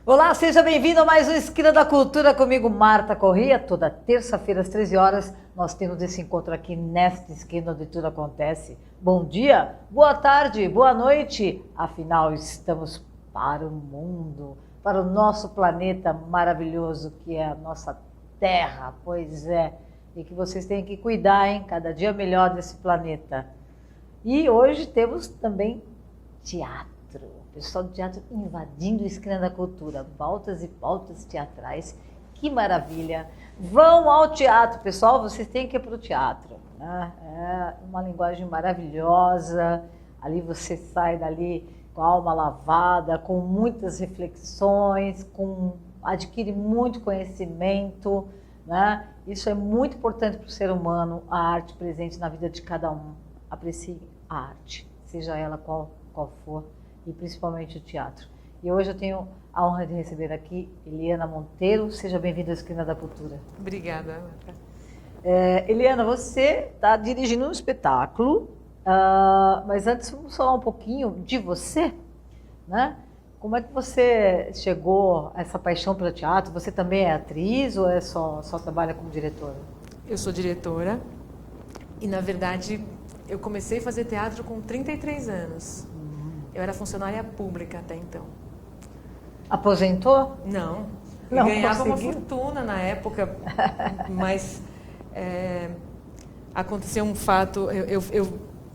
Olá, seja bem-vindo a mais um Esquina da Cultura comigo, Marta Corrêa. Toda terça-feira às 13 horas nós temos esse encontro aqui nesta esquina onde tudo acontece. Bom dia, boa tarde, boa noite. Afinal, estamos para o mundo, para o nosso planeta maravilhoso que é a nossa Terra. Pois é, e que vocês têm que cuidar, hein? Cada dia melhor desse planeta. E hoje temos também teatro. O pessoal do teatro invadindo a Esquina da Cultura, pautas e pautas teatrais, que maravilha! Vão ao teatro, pessoal, vocês têm que ir para o teatro, né? É uma linguagem maravilhosa, ali você sai dali com a alma lavada, com muitas reflexões, adquire muito conhecimento, né? Isso é muito importante para o ser humano, a arte presente na vida de cada um. Aprecie a arte, seja ela qual for, e principalmente o teatro. E hoje eu tenho a honra de receber aqui Eliana Monteiro. Seja bem-vinda à Esquina da Cultura. Obrigada, Marta. Eliana, você está dirigindo um espetáculo, mas antes vamos falar um pouquinho de você, né? Como é que você chegou a essa paixão pelo teatro? Você também é atriz ou só trabalha como diretora? Eu sou diretora e, na verdade, eu comecei a fazer teatro com 33 anos. Eu era funcionária pública até então. Aposentou? Não. Não ganhava conseguiu? uma fortuna na época, mas aconteceu um fato.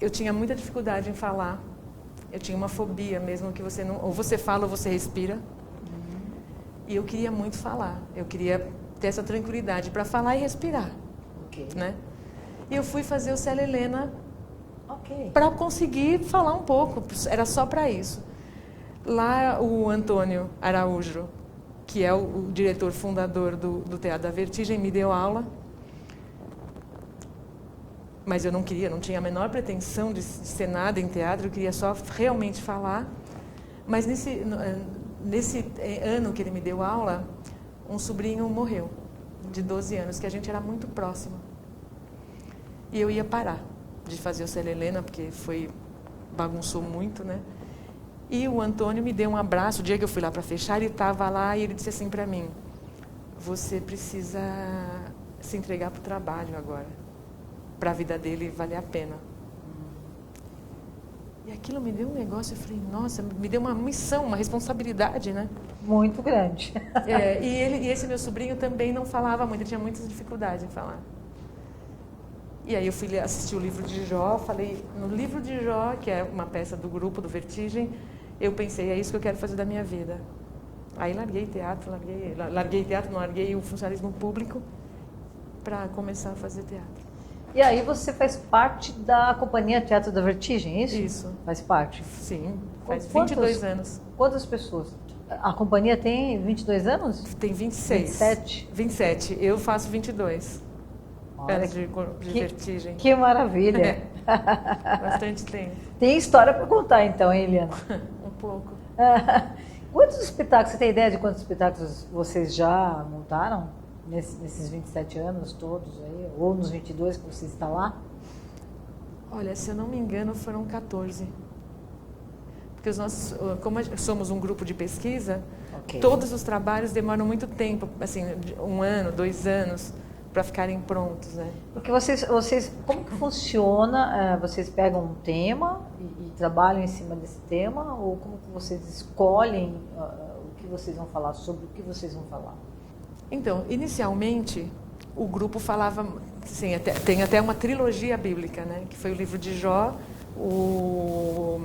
Eu tinha muita dificuldade em falar. Eu tinha uma fobia mesmo que você não... Ou você fala ou você respira. E eu queria muito falar. Eu queria ter essa tranquilidade para falar e respirar. Ok. Né? E eu fui fazer o Célia Helena Ok. para conseguir falar um pouco, era só para isso. Lá o Antônio Araújo, que é o diretor fundador do Teatro da Vertigem, me deu aula, mas eu não queria, não tinha a menor pretensão de ser nada em teatro, eu queria só realmente falar. Mas nesse ano que ele me deu aula, um sobrinho morreu, de 12 anos, que a gente era muito próximo. E eu ia parar de fazer o Célia Helena, porque bagunçou muito, né? E o Antônio me deu um abraço, o dia que eu fui lá para fechar, ele estava lá e ele disse assim para mim: você precisa se entregar para o trabalho agora, para a vida dele valer a pena. E aquilo me deu um negócio, eu falei, nossa, me deu uma missão, uma responsabilidade, né? Muito grande. E esse meu sobrinho também não falava muito, ele tinha muitas dificuldades em falar. E aí eu fui assistir o livro de Jó, falei, no livro de Jó, que é uma peça do grupo do Vertigem, eu pensei, é isso que eu quero fazer da minha vida. Aí larguei teatro, não larguei o funcionalismo público para começar a fazer teatro. E aí você faz parte da companhia Teatro da Vertigem, é isso? Isso. Faz parte? Sim, faz 22 anos. Quantas pessoas? A companhia tem 22 anos? Tem 26. 27? 27, eu faço 22. Olha, de Vertigem. Que maravilha! Bastante tempo. Tem história para contar então, hein, Eliana? Um pouco. Quantos espetáculos, você tem ideia de quantos espetáculos vocês já montaram nesses 27 anos todos aí? Ou nos 22 que você está lá? Olha, se eu não me engano, foram 14. Porque como somos um grupo de pesquisa, Okay. Todos os trabalhos demoram muito tempo, assim, 1 ano, 2 anos, para ficarem prontos, né? Porque vocês, como que funciona? Vocês pegam um tema e trabalham em cima desse tema? Ou como que vocês escolhem o que vocês vão falar, sobre o que vocês vão falar? Então, inicialmente, o grupo falava, assim, tem até uma trilogia bíblica, né? Que foi o livro de Jó, o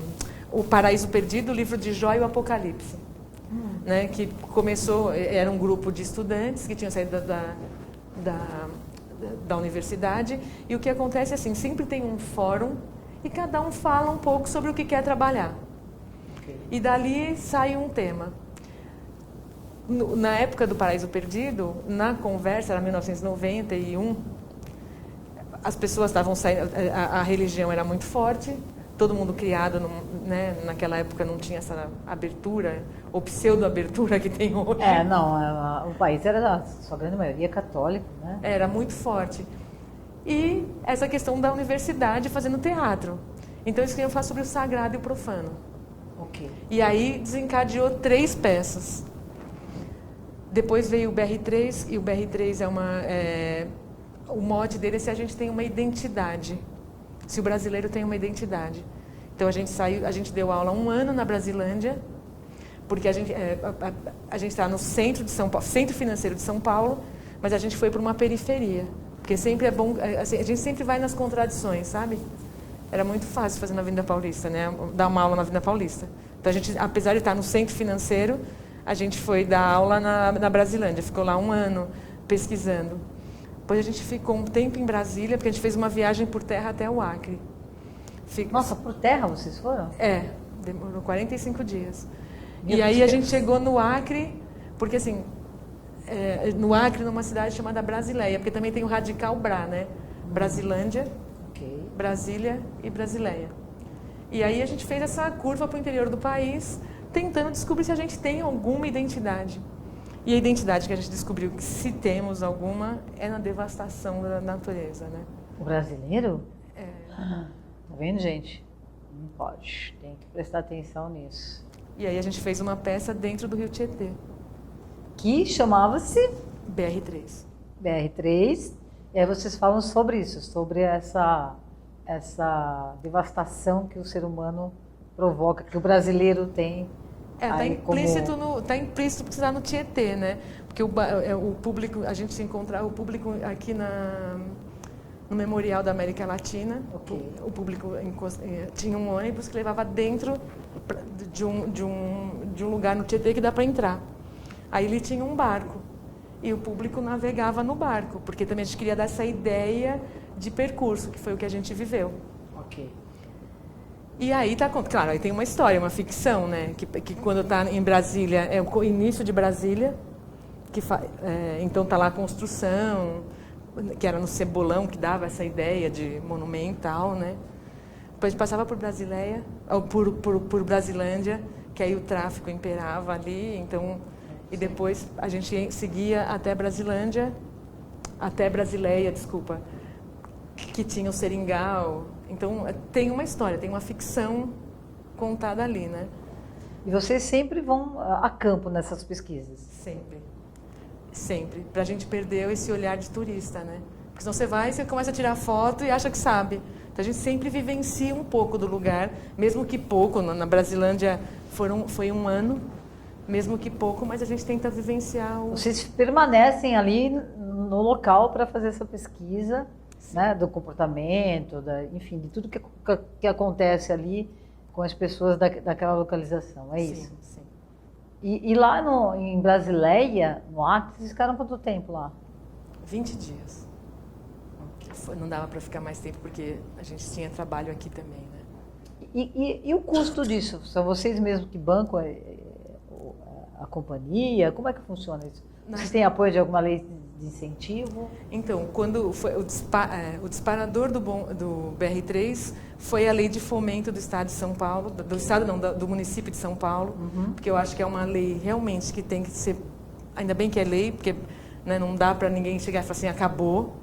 Paraíso Perdido, o livro de Jó e o Apocalipse. Né? Que começou, era um grupo de estudantes que tinham saído da universidade, e o que acontece é assim, sempre tem um fórum e cada um fala um pouco sobre o que quer trabalhar. Okay. E dali sai um tema. Na época do Paraíso Perdido, na conversa, era 1991, as pessoas estavam saindo, a religião era muito forte, todo mundo criado, né? Naquela época não tinha essa abertura, ou pseudo-abertura que tem hoje. O país era, a sua grande maioria, católico, né? Era muito forte. E essa questão da universidade fazendo teatro. Então, isso que eu faço sobre o sagrado e o profano. Ok. E aí desencadeou 3 peças. Depois veio o BR3, e o BR3 o mote dele é se a gente tem uma identidade. Se o brasileiro tem uma identidade. Então, a gente deu aula 1 ano na Brasilândia, porque a gente está no centro de São Paulo, centro financeiro de São Paulo, mas a gente foi para uma periferia. Porque sempre é bom, assim, a gente sempre vai nas contradições, sabe? Era muito fácil fazer na Avenida Paulista, né? Dar uma aula na Avenida Paulista. Então, a gente, apesar de estar no centro financeiro, a gente foi dar aula na Brasilândia. Ficou lá 1 ano pesquisando. Depois a gente ficou um tempo em Brasília, porque a gente fez uma viagem por terra até o Acre. Nossa, por terra vocês foram? Demorou 45 dias. Meu e aí Deus. a gente chegou no Acre, porque assim, no Acre, numa cidade chamada Brasileia, porque também tem o Radical Bra, né? Brasilândia, Ok. Brasília e Brasileia. E aí a gente fez essa curva para o interior do país, tentando descobrir se a gente tem alguma identidade. E a identidade que a gente descobriu, que se temos alguma, é na devastação da natureza, né? O brasileiro? É. Tá vendo, gente? Não pode. Tem que prestar atenção nisso. E aí a gente fez uma peça dentro do Rio Tietê, Que chamava-se BR3. BR3. E aí vocês falam sobre isso, sobre essa devastação que o ser humano provoca, que o brasileiro tem. Está implícito porque está no Tietê, né? Porque o público, a gente se encontra, o público aqui no Memorial da América Latina, Ok. o público tinha um ônibus que levava dentro de um lugar no Tietê que dá para entrar. Aí ele tinha um barco e o público navegava no barco, porque também a gente queria dar essa ideia de percurso, que foi o que a gente viveu. Ok. E aí claro, aí tem uma história, uma ficção, né? Que quando está em Brasília, é o início de Brasília, então está lá a construção, que era no Cebolão, que dava essa ideia de monumental, né? Depois a gente passava por Brasileia, ou por Brasilândia, que aí o tráfico imperava ali, então, e depois a gente seguia até Brasileia, desculpa, que tinha o Seringal. Então, tem uma história, tem uma ficção contada ali, né? E vocês sempre vão a campo nessas pesquisas? Sempre. Sempre. Para a gente perder esse olhar de turista, né? Porque senão você começa a tirar foto e acha que sabe. Então, a gente sempre vivencia um pouco do lugar, mesmo que pouco. Na Brasilândia foi 1 ano, mesmo que pouco, mas a gente tenta vivenciar o... Vocês permanecem ali no local para fazer essa pesquisa, né, do comportamento, enfim, de tudo que acontece ali com as pessoas daquela localização, é isso? Sim. E lá em Brasileia, no Acre, vocês ficaram quanto tempo lá? 20 dias. Não dava para ficar mais tempo, porque a gente tinha trabalho aqui também, né? E o custo disso? São vocês mesmos que bancam a companhia? Como é que funciona isso? Vocês têm apoio de alguma lei de incentivo? Então, quando foi o disparador do BR3 foi a lei de fomento do Estado de São Paulo, do município de São Paulo, porque eu acho que é uma lei realmente que tem que ser, ainda bem que é lei, porque, né, não dá para ninguém chegar e falar assim, acabou,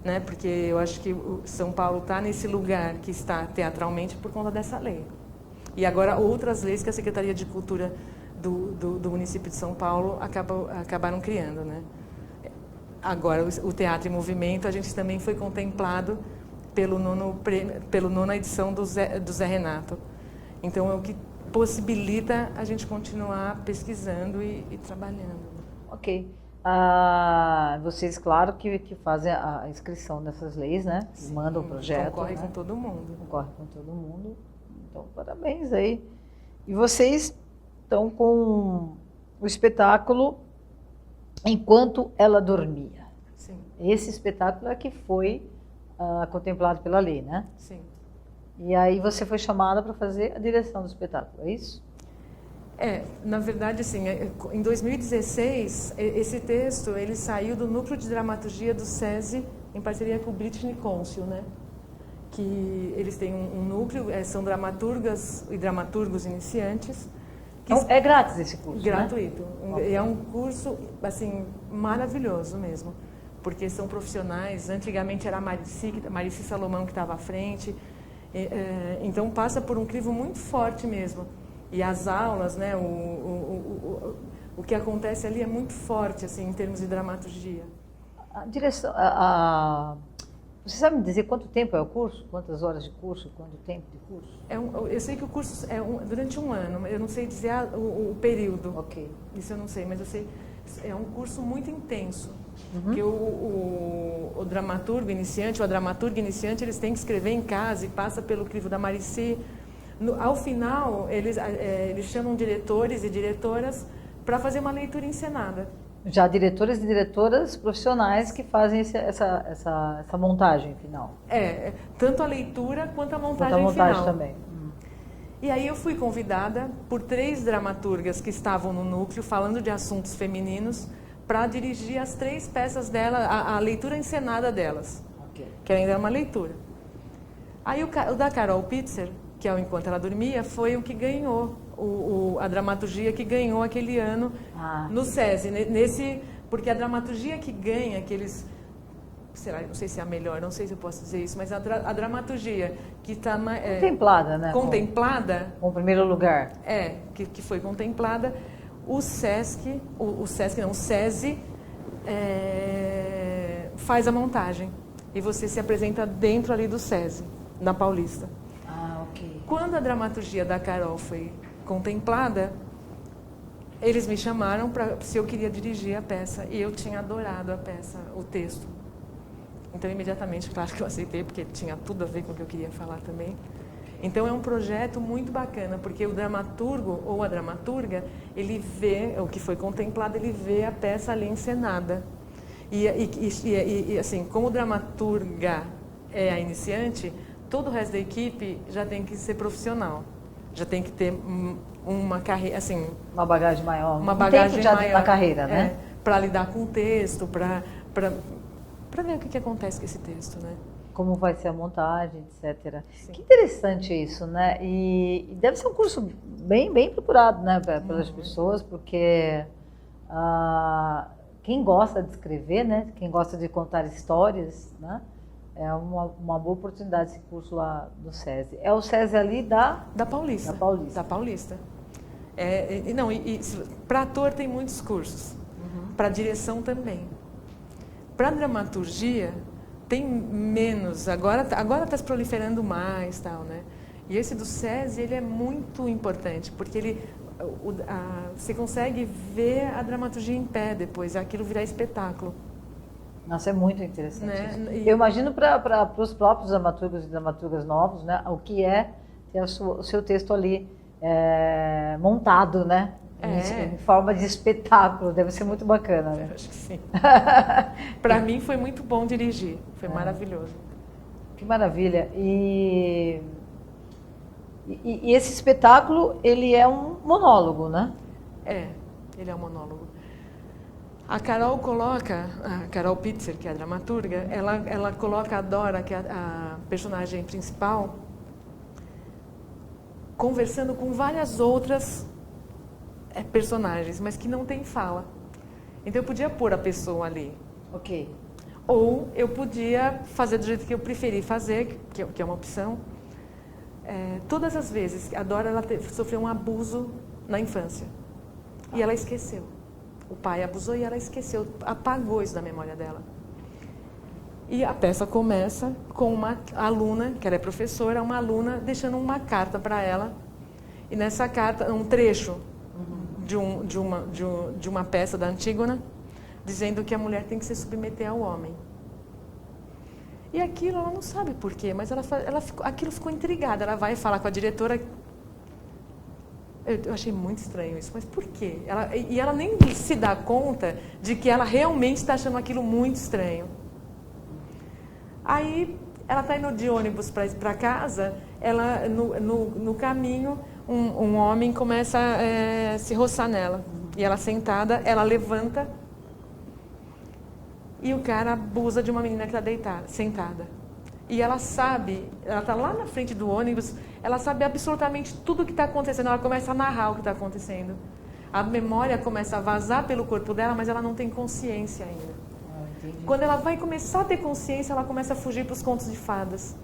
né, porque eu acho que o São Paulo está nesse lugar que está teatralmente por conta dessa lei. E agora outras leis que a Secretaria de Cultura do município de São Paulo acabaram criando, né? Agora, o Teatro em Movimento, a gente também foi contemplado pela 9ª edição do Zé Renato. Então, é o que possibilita a gente continuar pesquisando e trabalhando. Ok. Vocês, claro, que fazem a inscrição nessas leis, né? Sim, mandam o projeto. Concorre, né? com todo mundo. Concorre com todo mundo. Então, parabéns aí. E vocês estão com o espetáculo Enquanto Ela Dormia. Sim. Esse espetáculo é que foi contemplado pela lei, né? Sim. E aí você foi chamada para fazer a direção do espetáculo, é isso? Na verdade, assim, em 2016, esse texto ele saiu do Núcleo de Dramaturgia do SESI, em parceria com o British Council, né? que eles têm um núcleo, são dramaturgas e dramaturgos iniciantes. Então, é grátis esse curso, gratuito. Né? Okay. É um curso, assim, maravilhoso mesmo, porque são profissionais. Antigamente era a Marici Salomão que estava à frente, então passa por um crivo muito forte mesmo. E as aulas, né, o que acontece ali é muito forte, assim, em termos de dramaturgia. A direção, você sabe me dizer quanto tempo é o curso? Quantas horas de curso? Quanto tempo de curso? Eu sei que o curso é durante um ano, eu não sei dizer o período. Ok. Isso eu não sei, mas eu sei. É um curso muito intenso. Uhum. Que o dramaturgo iniciante, ou a dramaturga iniciante, eles têm que escrever em casa e passa pelo crivo da Marici. Ao final, eles chamam diretores e diretoras para fazer uma leitura encenada. Já diretores e diretoras profissionais que fazem essa montagem final. Tanto a leitura quanto a montagem, final. Também. E aí eu fui convidada por 3 dramaturgas que estavam no núcleo, falando de assuntos femininos, para dirigir as 3 peças dela, a leitura encenada delas, Okay. Que ainda é uma leitura. Aí o da Carol Pitzer, que é o Enquanto Ela Dormia, foi o que ganhou, a dramaturgia que ganhou aquele ano no SESI. Porque a dramaturgia que ganha, aqueles, sei lá, não sei se é a melhor, não sei se eu posso dizer isso, mas a dramaturgia que está... contemplada, né? Contemplada. Com o primeiro lugar. Que foi contemplada. O SESI faz a montagem. E você se apresenta dentro ali do SESI, na Paulista. Ok. Quando a dramaturgia da Carol foi contemplada, eles me chamaram se eu queria dirigir a peça. E eu tinha adorado a peça, o texto. Então, imediatamente, claro que eu aceitei, porque tinha tudo a ver com o que eu queria falar também. Então, é um projeto muito bacana, porque o dramaturgo ou a dramaturga, ele vê, o que foi contemplado, ele vê a peça ali encenada. E assim, como dramaturga é a iniciante, todo o resto da equipe já tem que ser profissional. Já tem que ter uma carreira, assim... Uma bagagem maior. Uma bagagem maior na carreira, né? Para lidar com o texto, para ver o que acontece com esse texto, né? Como vai ser a montagem, etc. Sim. Que interessante isso, né? E deve ser um curso bem procurado, né, pelas pessoas, porque quem gosta de escrever, né, quem gosta de contar histórias, né, é uma boa oportunidade esse curso lá do SESI. É o SESI ali da Paulista. Da Paulista. Para ator tem muitos cursos. Para direção também. Para dramaturgia tem menos. Agora está se proliferando mais, tal, né? E esse do SESI, ele é muito importante, porque você consegue ver a dramaturgia em pé depois, aquilo virar espetáculo. Nossa, é muito interessante, né? Eu imagino para os próprios dramaturgos e dramaturgas novos, né, o que é ter o seu texto ali montado, né? Em forma de espetáculo, deve ser muito bacana, né? Eu acho que sim. Para mim foi muito bom dirigir, foi maravilhoso. Que maravilha. E esse espetáculo, ele é um monólogo, né? Ele é um monólogo. A Carol Pitzer, que é a dramaturga, ela coloca a Dora, que é a personagem principal, conversando com várias outras personagens, mas que não tem fala. Então eu podia pôr a pessoa ali. Ok. Ou eu podia fazer do jeito que eu preferi fazer, que é uma opção. Todas as vezes, a Dora sofreu um abuso na infância. E ela esqueceu. O pai abusou e ela esqueceu, apagou isso da memória dela. E a peça começa com uma aluna, que ela é professora, uma aluna deixando uma carta para ela. E nessa carta, um trecho de uma peça da Antígona, dizendo que a mulher tem que se submeter ao homem. E aquilo ela não sabe por quê, mas aquilo ficou intrigada. Ela vai falar com a diretora. Eu achei muito estranho isso, mas por quê? Ela nem se dá conta de que ela realmente está achando aquilo muito estranho. Aí ela está indo de ônibus para casa, no caminho, um homem começa a se roçar nela. E ela sentada, ela levanta e o cara abusa de uma menina que está sentada. E ela sabe, ela está lá na frente do ônibus, ela sabe absolutamente tudo o que está acontecendo. Ela começa a narrar o que está acontecendo. A memória começa a vazar pelo corpo dela, mas ela não tem consciência ainda. Quando ela vai começar a ter consciência, ela começa a fugir para os contos de fadas.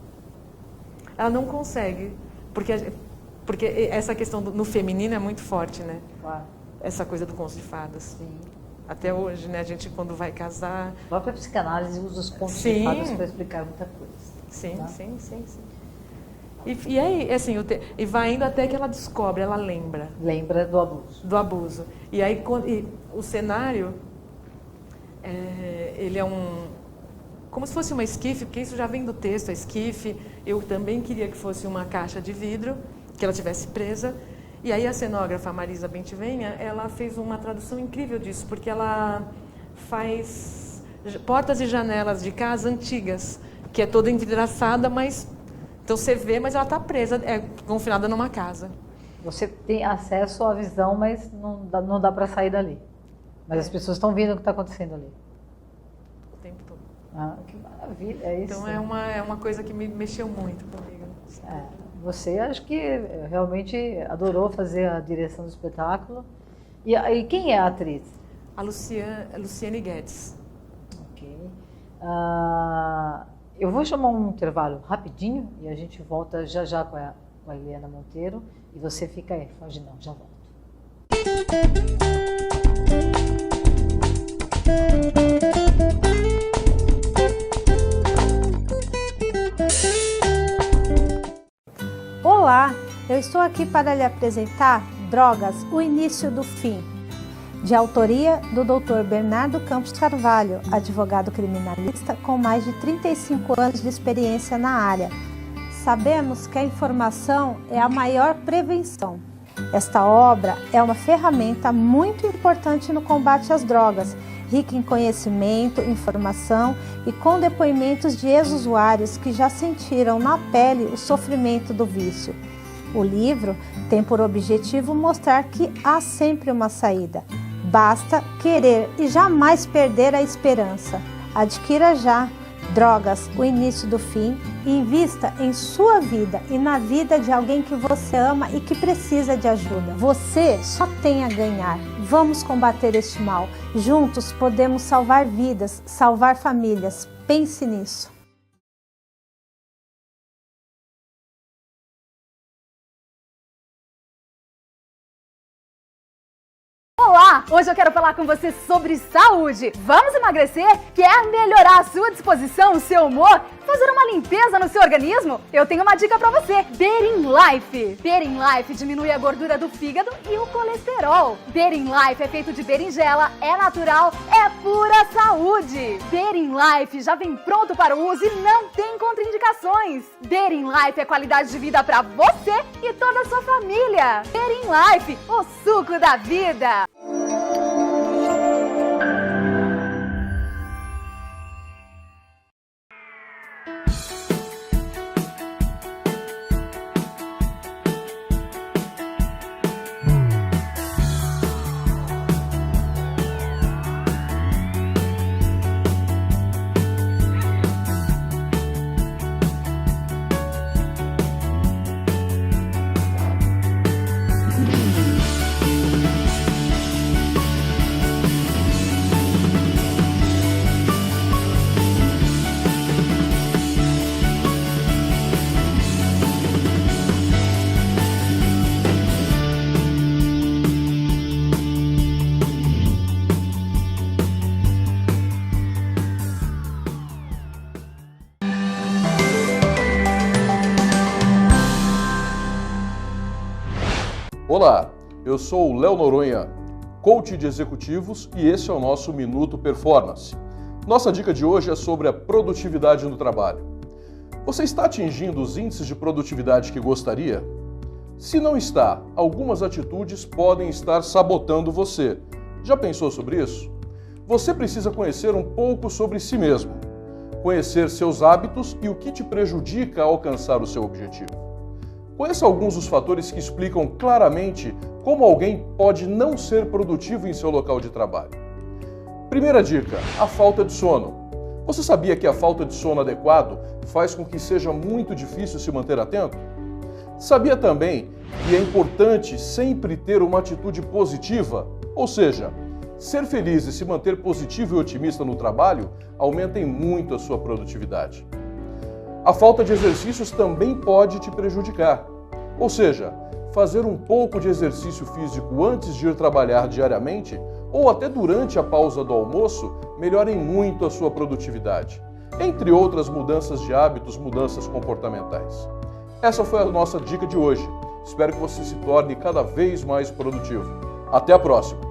Ela não consegue, porque essa questão no feminino é muito forte, né? Claro. Essa coisa do conto de fadas. Sim. Até hoje, né? A gente, quando vai casar... A própria psicanálise usa os contos de fadas para explicar muita coisa. Sim, tá? sim. E aí, assim, e vai indo até que ela descobre, ela lembra. Lembra do abuso. Do abuso. E aí, o cenário, ele é como se fosse uma esquife, porque isso já vem do texto, a esquife. Eu também queria que fosse uma caixa de vidro, que ela tivesse presa. E aí a cenógrafa Marisa Bentivenha, ela fez uma tradução incrível disso, porque ela faz portas e janelas de casa antigas, que é toda envidraçada, mas... Então você vê, mas ela está presa, confinada numa casa. Você tem acesso à visão, mas não dá para sair dali. Mas as pessoas estão vendo o que está acontecendo ali. O tempo todo. Ah, que maravilha, é isso. Então é uma coisa que me mexeu muito comigo. Você acho que realmente adorou fazer a direção do espetáculo. E quem é a atriz? A Luciane Guedes. Ok. Eu vou chamar um intervalo rapidinho e a gente volta já com a Eliana Monteiro. E você fica aí, foge não, já volto. Olá, eu estou aqui para lhe apresentar Drogas, o início do fim, de autoria do Dr. Bernardo Campos Carvalho, advogado criminalista com mais de 35 anos de experiência na área. Sabemos que a informação é a maior prevenção. Esta obra é uma ferramenta muito importante no combate às drogas, rica em conhecimento, informação e com depoimentos de ex-usuários que já sentiram na pele o sofrimento do vício. O livro tem por objetivo mostrar que há sempre uma saída. Basta querer e jamais perder a esperança. Adquira já Drogas, o início do fim e invista em sua vida e na vida de alguém que você ama e que precisa de ajuda. Você só tem a ganhar. Vamos combater este mal. Juntos podemos salvar vidas, salvar famílias. Pense nisso. Olá! Hoje eu quero falar com você sobre saúde. Vamos emagrecer? Quer melhorar a sua disposição, o seu humor? Fazer uma limpeza no seu organismo? Eu tenho uma dica pra você. Berin Life. Berin Life diminui a gordura do fígado e o colesterol. Berin Life é feito de berinjela, é natural, é pura saúde. Berin Life já vem pronto para o uso e não tem contraindicações. Berin Life é qualidade de vida pra você e toda a sua família. Berin Life, o suco da vida. Olá, eu sou o Léo Noronha, coach de executivos e esse é o nosso Minuto Performance. Nossa dica de hoje é sobre a produtividade no trabalho. Você está atingindo os índices de produtividade que gostaria? Se não está, algumas atitudes podem estar sabotando você. Já pensou sobre isso? Você precisa conhecer um pouco sobre si mesmo, conhecer seus hábitos e o que te prejudica a alcançar o seu objetivo. Conheça alguns dos fatores que explicam claramente como alguém pode não ser produtivo em seu local de trabalho. Primeira dica, a falta de sono. Você sabia que a falta de sono adequado faz com que seja muito difícil se manter atento? Sabia também que é importante sempre ter uma atitude positiva? Ou seja, ser feliz e se manter positivo e otimista no trabalho aumentem muito a sua produtividade. A falta de exercícios também pode te prejudicar. Ou seja, fazer um pouco de exercício físico antes de ir trabalhar diariamente ou até durante a pausa do almoço melhorem muito a sua produtividade. Entre outras mudanças de hábitos, mudanças comportamentais. Essa foi a nossa dica de hoje. Espero que você se torne cada vez mais produtivo. Até a próxima!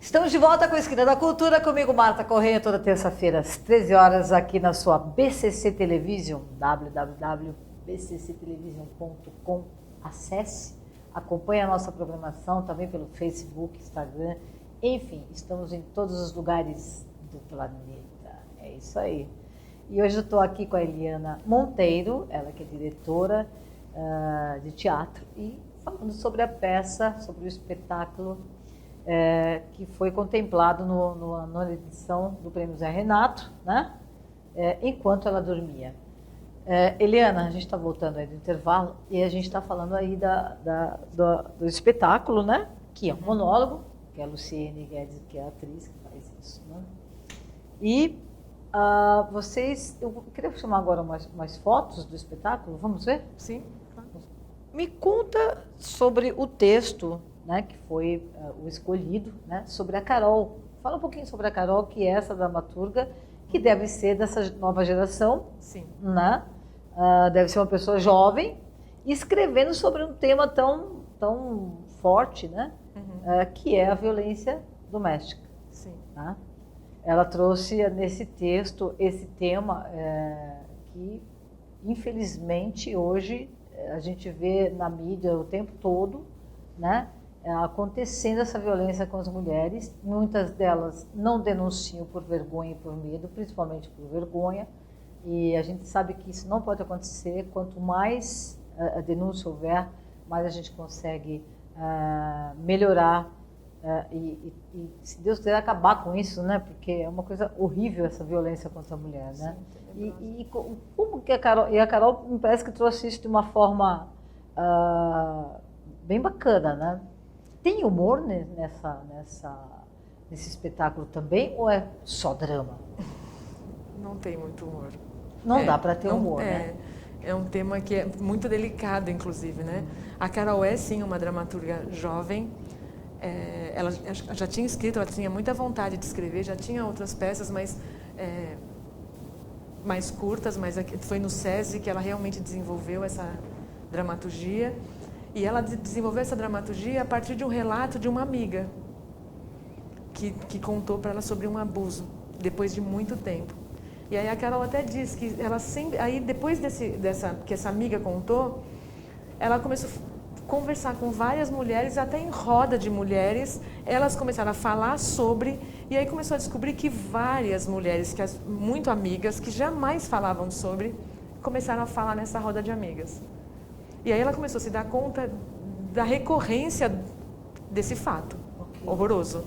Estamos de volta com a Esquina da Cultura, comigo Marta Correia, toda terça-feira às 13 horas aqui na sua BCC Television, www.bcctelevision.com. Acesse, acompanhe a nossa programação também pelo Facebook, Instagram, enfim, estamos em todos os lugares do planeta, é isso aí. E hoje eu estou aqui com a Eliana Monteiro, ela que é diretora de teatro e falando sobre a peça, sobre o espetáculo que foi contemplado na nona edição do Prêmio Zé Renato, né? Enquanto ela dormia. Eliana, a gente está voltando aí do intervalo e a gente está falando aí do espetáculo, né? Que é um monólogo, que é a Luciene Guedes, que é a atriz que faz isso, né? E vocês, eu queria chamar agora mais fotos do espetáculo, vamos ver? Sim, claro. Me conta sobre o texto, né, que foi o escolhido, né, sobre a Carol. Fala um pouquinho sobre a Carol, que é essa dramaturga, que deve ser dessa nova geração. Sim. Né? Deve ser uma pessoa jovem, escrevendo sobre um tema tão forte, né, que é a violência doméstica. Sim. Tá? Ela trouxe nesse texto esse tema que, infelizmente, hoje a gente vê na mídia o tempo todo, né, acontecendo essa violência com as mulheres. Muitas delas não denunciam por vergonha e por medo, principalmente por vergonha, e a gente sabe que isso não pode acontecer. Quanto mais a denúncia houver, mais a gente consegue melhorar e, se Deus quiser, acabar com isso, né? Porque é uma coisa horrível essa violência contra a mulher, né? Sim, e como que a Carol me parece que trouxe isso de uma forma bem bacana, né? Tem humor nesse espetáculo também, ou é só drama? Não tem muito humor. Não dá para ter humor, né? É um tema que é muito delicado, inclusive, né? A Carol é, sim, uma dramaturga jovem. Ela já tinha escrito, ela tinha muita vontade de escrever, já tinha outras peças, mas mais curtas, mas foi no SESI que ela realmente desenvolveu essa dramaturgia. E ela desenvolveu essa dramaturgia a partir de um relato de uma amiga que contou para ela sobre um abuso, depois de muito tempo. E aí a Carol até diz que ela sempre... Aí depois que essa amiga contou, ela começou a conversar com várias mulheres, até em roda de mulheres, elas começaram a falar sobre... E aí começou a descobrir que várias mulheres, muito amigas, que jamais falavam sobre, começaram a falar nessa roda de amigas. E aí ela começou a se dar conta da recorrência desse fato horroroso.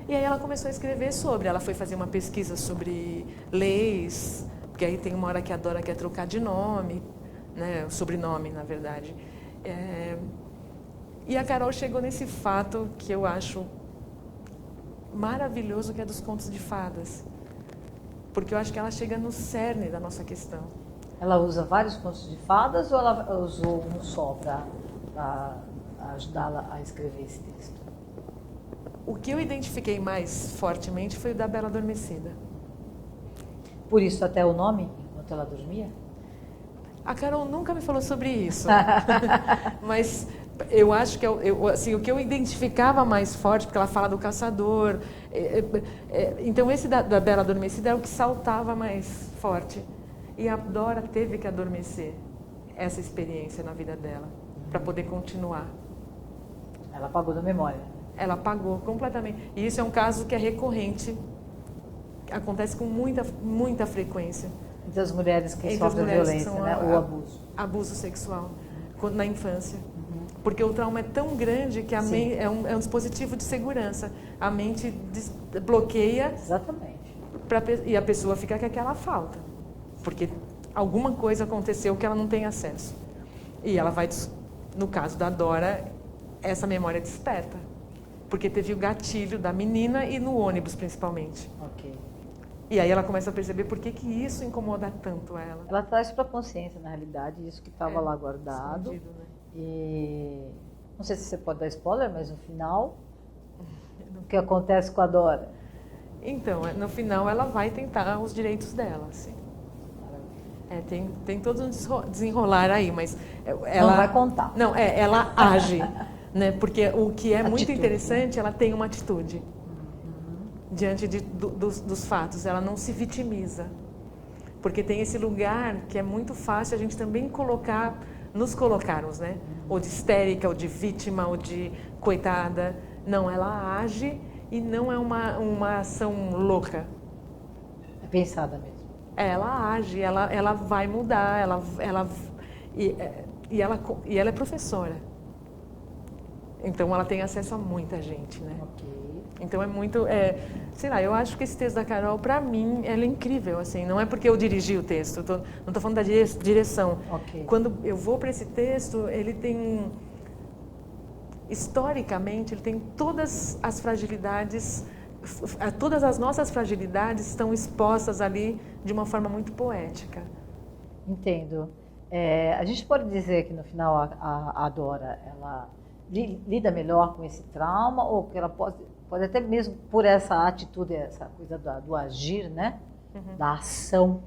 E aí ela começou a escrever sobre. Ela foi fazer uma pesquisa sobre leis, porque aí tem uma hora que a Dora quer trocar de nome, né? O sobrenome, na verdade. E a Carol chegou nesse fato que eu acho maravilhoso, que é dos contos de fadas. Porque eu acho que ela chega no cerne da nossa questão. Ela usa vários contos de fadas ou ela usou um só para ajudá-la a escrever esse texto? O que eu identifiquei mais fortemente foi o da Bela Adormecida. Por isso até o nome, enquanto ela dormia? A Carol nunca me falou sobre isso. Mas eu acho que assim, o que eu identificava mais forte, porque ela fala do caçador. Então esse da Bela Adormecida é o que saltava mais forte. E a Dora teve que adormecer essa experiência na vida dela, para poder continuar. Ela apagou da memória. Ela apagou completamente. E isso é um caso que é recorrente, acontece com muita frequência. Entre as mulheres que Entre sofrem as mulheres violência, que são né? O abuso. Abuso sexual na infância. Porque o trauma é tão grande que a mente é um dispositivo de segurança. A mente bloqueia. Exatamente. E a pessoa fica com aquela falta. Porque alguma coisa aconteceu que ela não tem acesso. E ela vai, no caso da Dora, essa memória desperta. Porque teve o gatilho da menina e no ônibus, principalmente. Ok. E aí ela começa a perceber por que isso incomoda tanto ela. Ela traz para a consciência, na realidade, isso que estava lá guardado. Escondido, né? E não sei se você pode dar spoiler, mas no final, o que acontece com a Dora? Então, no final ela vai tentar os direitos dela, assim. Tem todo um desenrolar aí, mas ela não vai contar. Não, ela age, né? Porque o que é muito Atitude, interessante, ela tem uma atitude diante dos fatos. Ela não se vitimiza, porque tem esse lugar que é muito fácil a gente também nos colocarmos, né? Ou de histérica, ou de vítima, ou de coitada. Não, ela age e não é uma ação louca. É pensada mesmo. Ela age, ela vai mudar, e ela é professora. Então não tem acesso a muita gente, né? Ok. Então é muito, sei lá, eu acho que esse texto da Carol, para mim, ela é incrível, assim. Não é porque eu dirigi o texto, não estou falando da direção. Ok. Quando eu vou para esse texto, ele tem, historicamente, ele tem todas as fragilidades, todas as nossas fragilidades estão expostas ali de uma forma muito poética. Entendo. A gente pode dizer que no final a Dora, ela lida melhor com esse trauma, ou que ela pode até mesmo por essa atitude, essa coisa do agir, né? Da ação,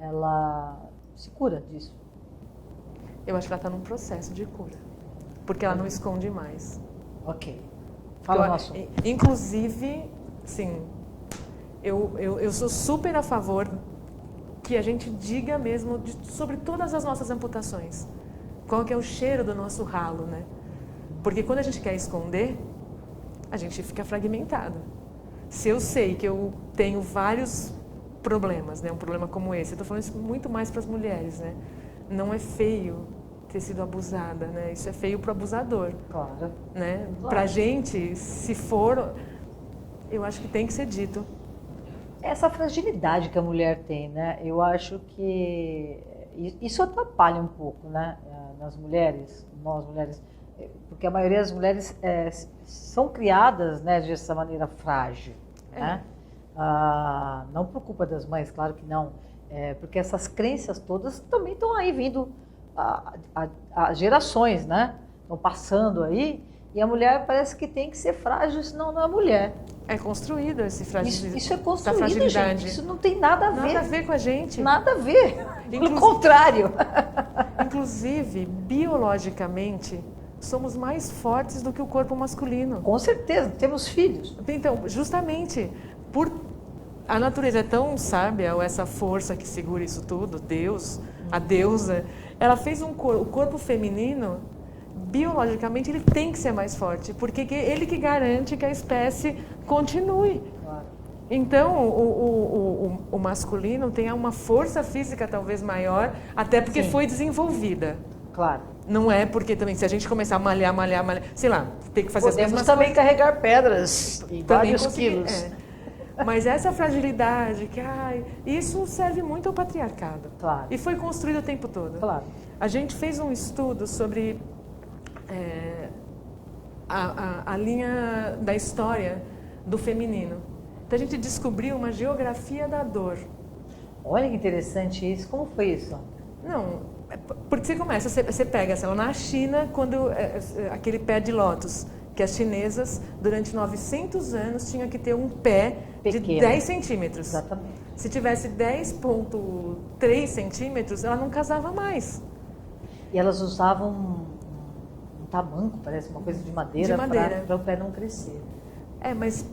ela se cura disso. Eu acho que ela está num processo de cura, porque ela não esconde mais. Ok. Fala o nosso. Inclusive, sim, eu sou super a favor que a gente diga mesmo sobre todas as nossas amputações. Qual que é o cheiro do nosso ralo, né? Porque quando a gente quer esconder, a gente fica fragmentado. Se eu sei que eu tenho vários problemas, né? Um problema como esse, eu estou falando isso muito mais para as mulheres, né? Não é feio ter sido abusada, né? Isso é feio para o abusador. Claro. Né? Claro. Para a gente, se for, eu acho que tem que ser dito. Essa fragilidade que a mulher tem, né? Eu acho que isso atrapalha um pouco, né? Nas mulheres, nós mulheres, porque a maioria das mulheres são criadas, né, dessa maneira frágil, né? Não por culpa das mães, claro que não, porque essas crenças todas também estão aí vindo a gerações, né? Estão passando aí, e a mulher parece que tem que ser frágil, senão não é mulher. É construído esse Isso é construído, gente. Isso não tem nada a ver. Nada a ver com a gente. Nada a ver. Pelo contrário. Inclusive, biologicamente, somos mais fortes do que o corpo masculino. Com certeza, temos filhos. Então, justamente, a natureza é tão sábia, ou essa força que segura isso tudo, Deus, a deusa, ela fez o corpo feminino, biologicamente, ele tem que ser mais forte, porque ele que garante que a espécie continue. Claro. Então, o masculino tem uma força física talvez maior, até porque foi desenvolvida. Claro. Não é porque também, se a gente começar a malhar, sei lá, tem que fazer Podemos as mesmas também coisas. carregar pedras em Também vários quilos. Mas essa fragilidade, isso serve muito ao patriarcado. Claro. E foi construído o tempo todo. Claro. A gente fez um estudo sobre a linha da história do feminino. Então a gente descobriu uma geografia da dor. Olha que interessante isso. Como foi isso? Não, porque você começa, você pega, sei lá, na China, quando aquele pé de lótus, que as chinesas, durante 900 anos, tinham que ter um pé pequeno, de 10 centímetros. Exatamente. Se tivesse 10,3 centímetros, ela não casava mais. E elas usavam um tamanco, parece uma coisa de madeira, para o pé não crescer. Mas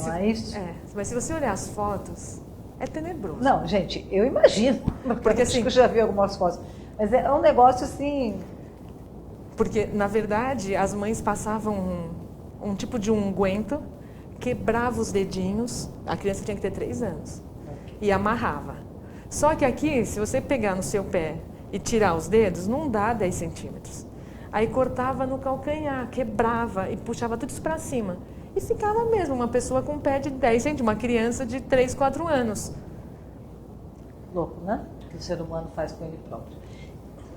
não é isso? Mas se você olhar as fotos, é tenebroso. Não, gente, eu imagino. Porque assim, eu já vi algumas fotos. Mas é um negócio assim... Porque, na verdade, as mães passavam um tipo de unguento, quebrava os dedinhos, a criança tinha que ter 3 anos, e amarrava. Só que aqui, se você pegar no seu pé e tirar os dedos, não dá 10 centímetros. Aí cortava no calcanhar, quebrava e puxava tudo isso para cima. E ficava mesmo uma pessoa com um pé de 10 centímetros, uma criança de 3, 4 anos. Louco, né? O que o ser humano faz com ele próprio.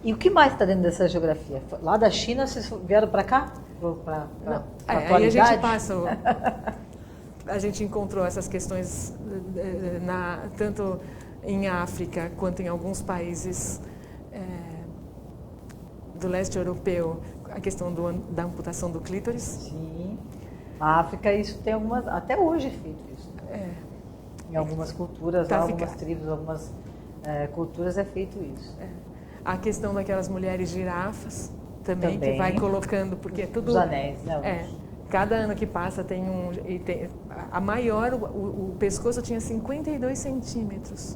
E o que mais está dentro dessa geografia? Lá da China, vocês vieram para cá? Aí a gente passa... A gente encontrou essas questões tanto em África quanto em alguns países do leste europeu, a questão da amputação do clítoris. Sim. Na África isso tem algumas... Até hoje é feito isso. Em algumas culturas, algumas tribos, algumas culturas é feito isso. A questão daquelas mulheres girafas também. Que vai colocando, porque é tudo... Os anéis, né? Cada ano que passa tem a maior, o pescoço tinha 52 centímetros.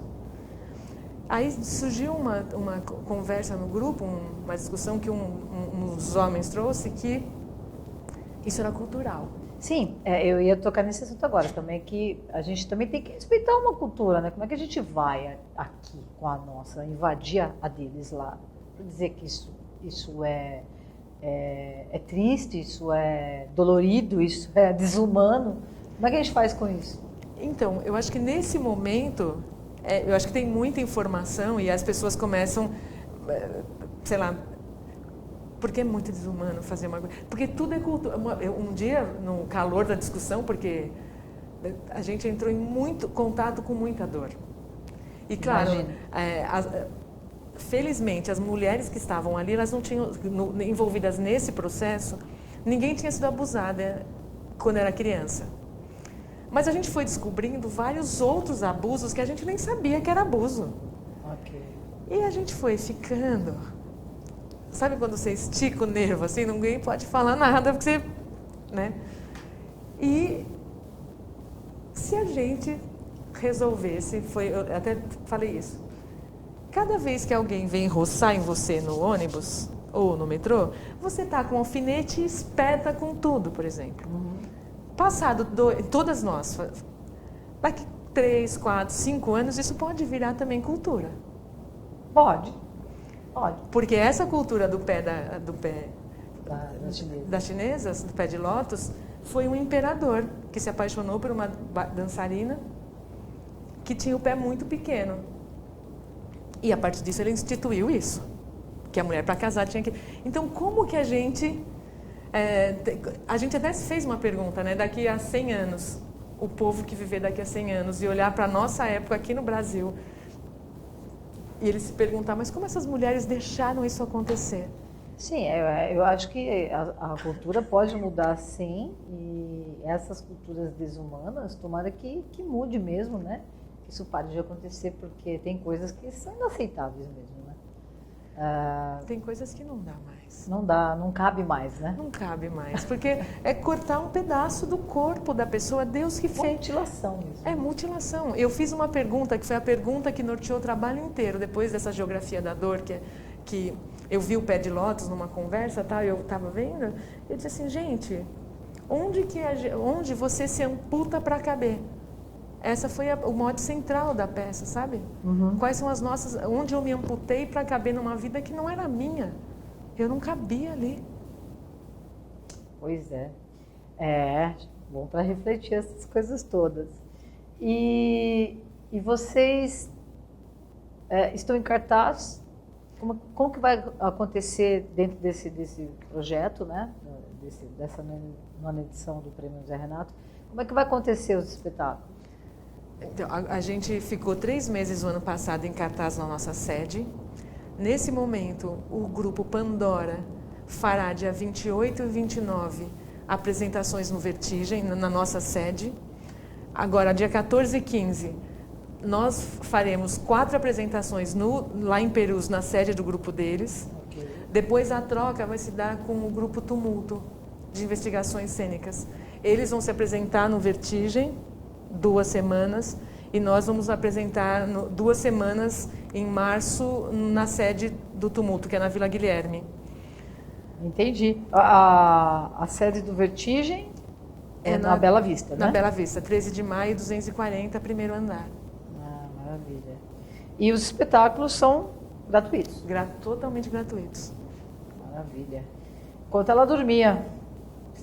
Aí surgiu uma conversa no grupo, uma discussão que um dos homens trouxe, que isso era cultural. Sim, eu ia tocar nesse assunto agora também, que a gente também tem que respeitar uma cultura, né? Como é que a gente vai aqui com a nossa, invadir a deles lá, para dizer que isso é triste, isso é dolorido, isso é desumano? Como é que a gente faz com isso? Então, eu acho que nesse momento, eu acho que tem muita informação e as pessoas começam, sei lá, porque é muito desumano fazer uma coisa. Porque tudo é cultura. Um dia, no calor da discussão, porque a gente entrou em muito contato com muita dor. E claro, felizmente, as mulheres que estavam ali, elas não tinham envolvidas nesse processo, ninguém tinha sido abusada quando era criança. Mas a gente foi descobrindo vários outros abusos que a gente nem sabia que era abuso. Okay. E a gente foi ficando... Sabe quando você estica o nervo, assim, ninguém pode falar nada, porque você... né? E se a gente resolvesse, eu até falei isso, cada vez que alguém vem roçar em você no ônibus ou no metrô, você tá com um alfinete e espeta com tudo, por exemplo. Passado todas nós, daqui 3, 4, 5 anos, isso pode virar também cultura. Pode. Porque essa cultura do pé das chinesas, do pé de lótus, foi um imperador que se apaixonou por uma dançarina que tinha o pé muito pequeno. E a partir disso ele instituiu isso, que a mulher para casar tinha que... Então como que a gente até fez uma pergunta, né? Daqui a 100 anos, o povo que viver daqui a 100 anos e olhar para a nossa época aqui no Brasil, e ele se perguntar, mas como essas mulheres deixaram isso acontecer? Sim, eu acho que a cultura pode mudar, sim, e essas culturas desumanas, tomara que mude mesmo, né? Que isso pare de acontecer, porque tem coisas que são inaceitáveis mesmo, né? Tem coisas que não dá mais. Não cabe mais, né? Não cabe mais, porque é cortar um pedaço do corpo da pessoa, Deus que fez. Mutilação mesmo. É mutilação. Eu fiz uma pergunta, que foi a pergunta que norteou o trabalho inteiro, depois dessa geografia da dor, que eu vi o pé de lótus numa conversa, tá? Eu estava vendo, eu disse assim, gente, onde você se amputa para caber? Essa foi o mote central da peça, sabe? Quais são as nossas... Onde eu me amputei para caber numa vida que não era minha. Eu não cabia ali. Pois é. Bom para refletir essas coisas todas. E vocês estão em cartaz? Como que vai acontecer dentro desse projeto, né? Dessa nona edição do Prêmio Zé Renato? Como é que vai acontecer os espetáculos? Então, a gente ficou 3 meses o ano passado em cartaz na nossa sede. Nesse momento, o grupo Pandora fará dia 28 e 29 apresentações no Vertigem, na nossa sede. Agora, dia 14 e 15, nós faremos 4 apresentações lá em Perus, na sede do grupo deles. Okay. Depois a troca vai se dar com o grupo Tumulto, de investigações cênicas. Eles vão se apresentar no Vertigem, 2 semanas, e nós vamos apresentar 2 semanas em março na sede do Tumulto, que é na Vila Guilherme. Entendi. A sede do Vertigem é na Bela Vista, né? Na Bela Vista, 13 de maio, 240, primeiro andar. Ah, maravilha. E os espetáculos são gratuitos? Totalmente gratuitos. Maravilha. Enquanto ela dormia,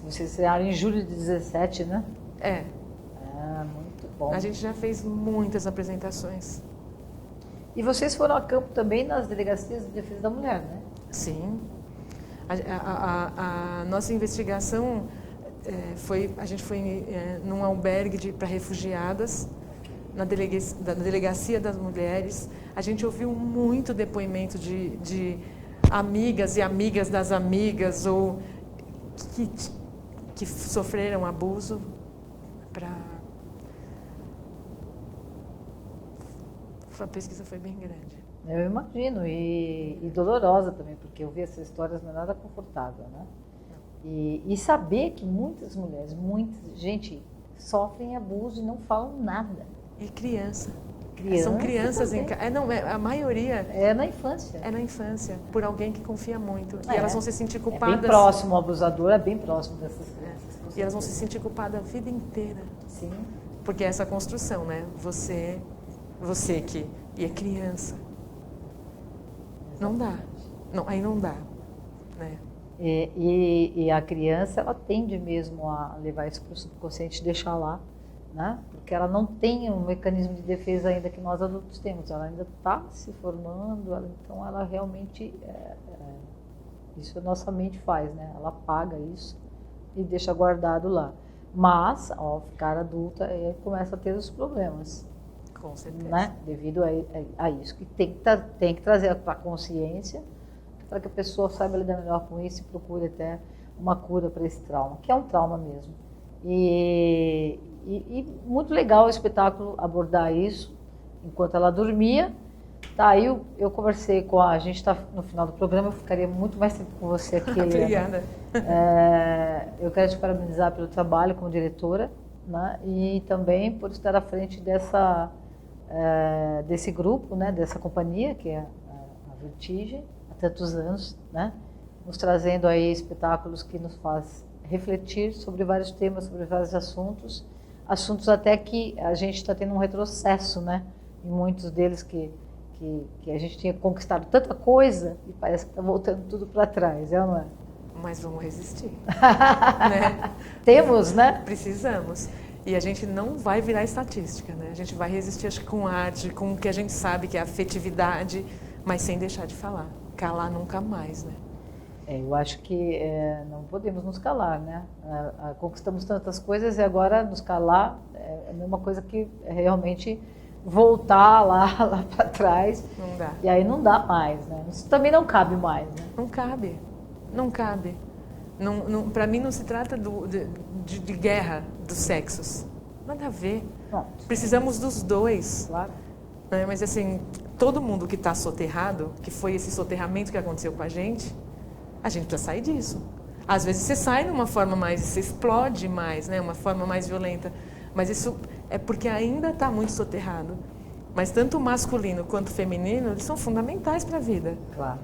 vocês estrearam em julho de 17, né? É. Ah, muito bom. A gente já fez muitas apresentações. E vocês foram a campo também nas delegacias de defesa da mulher, né? Sim. A nossa investigação a gente foi num albergue para refugiadas, na delegacia das mulheres. A gente ouviu muito depoimento de amigas e amigas das amigas ou que sofreram abuso. A pesquisa foi bem grande. Eu imagino, e dolorosa também, porque ouvir essas histórias não é nada confortável, né? E saber que muitas mulheres, gente, sofrem abuso e não falam nada. E criança. São crianças em casa. A maioria... É na infância. É na infância, por alguém que confia muito. E elas vão se sentir culpadas... É bem próximo, o abusador é bem próximo dessas crianças. E elas vão se sentir culpadas a vida inteira. Sim. Porque é essa construção, né? Você que é criança. Não dá. Não, aí não dá, né? E a criança, ela tende mesmo a levar isso para o subconsciente e deixar lá, né? Porque ela não tem um mecanismo de defesa ainda que nós adultos temos. Ela ainda está se formando, então ela realmente... isso a nossa mente faz, né? Ela apaga isso e deixa guardado lá. Mas, ao ficar adulta, começa a ter os problemas. Com certeza. Né? Devido a isso, que tem que trazer para a consciência, para que a pessoa saiba lidar melhor com isso e procure até uma cura para esse trauma, que é um trauma mesmo. E muito legal o espetáculo abordar isso, enquanto ela dormia. Tá, aí eu conversei a gente está no final do programa, eu ficaria muito mais tempo com você aqui. Obrigada. Eu quero te parabenizar pelo trabalho como diretora, né? E também por estar à frente desse grupo, né? Dessa companhia, que é a Vertigem, há tantos anos, né? Nos trazendo aí espetáculos que nos faz refletir sobre vários temas, sobre vários assuntos até que a gente está tendo um retrocesso, né? Em muitos deles que a gente tinha conquistado tanta coisa e parece que está voltando tudo para trás, não é? Mas vamos resistir. Né? Temos, né? Precisamos. E a gente não vai virar estatística, né? A gente vai resistir, acho que com arte, com o que a gente sabe que é afetividade, mas sem deixar de falar. Calar nunca mais, né? Eu acho que não podemos nos calar, né? Conquistamos tantas coisas e agora nos calar é a mesma coisa que realmente voltar lá para trás. Não dá. E aí não dá mais, né? Isso também não cabe mais, né? Não cabe. Não cabe. Para mim não se trata de guerra dos sexos. Nada a ver. Não. Precisamos dos dois. Claro. Mas assim, todo mundo que está soterrado, que foi esse soterramento que aconteceu com a gente precisa sair disso. Às vezes você sai numa forma você explode mais, né? Uma forma mais violenta. Mas isso é porque ainda está muito soterrado. Mas tanto o masculino quanto o feminino, eles são fundamentais para a vida. Claro.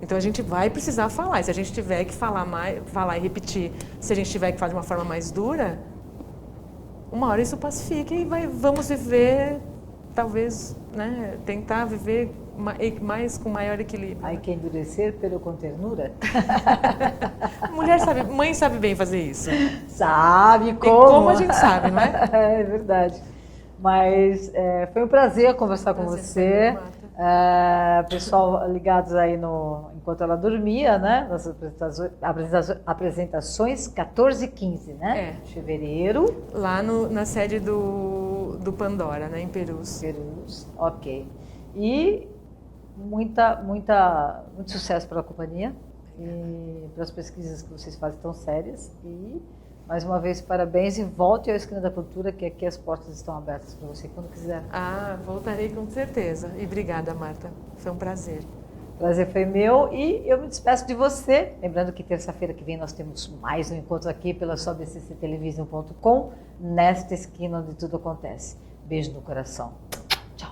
Então a gente vai precisar falar. E se a gente tiver que falar e repetir, se a gente tiver que fazer de uma forma mais dura, uma hora isso pacifica e vamos viver, talvez, né, tentar viver mais com maior equilíbrio. Aí que endurecer pelo com ternura? Mãe sabe bem fazer isso. Sabe como? E como a gente sabe, não é? É verdade. Mas foi um prazer conversar com você. Marta. Pessoal ligados aí enquanto ela dormia, né? Nas apresentações 14 e 15, né? É. De fevereiro. Lá na sede do Pandora, né, em Perus. Perus, ok. E muito sucesso para a companhia e para as pesquisas que vocês fazem tão sérias. E, mais uma vez, parabéns e volte ao Esquina da Cultura, que aqui as portas estão abertas para você quando quiser. Voltarei com certeza. E obrigada, Marta. Foi um prazer. Prazer foi meu e eu me despeço de você. Lembrando que terça-feira que vem nós temos mais um encontro aqui pela sobcctelevision.com, nesta esquina onde tudo acontece. Beijo no coração. Tchau.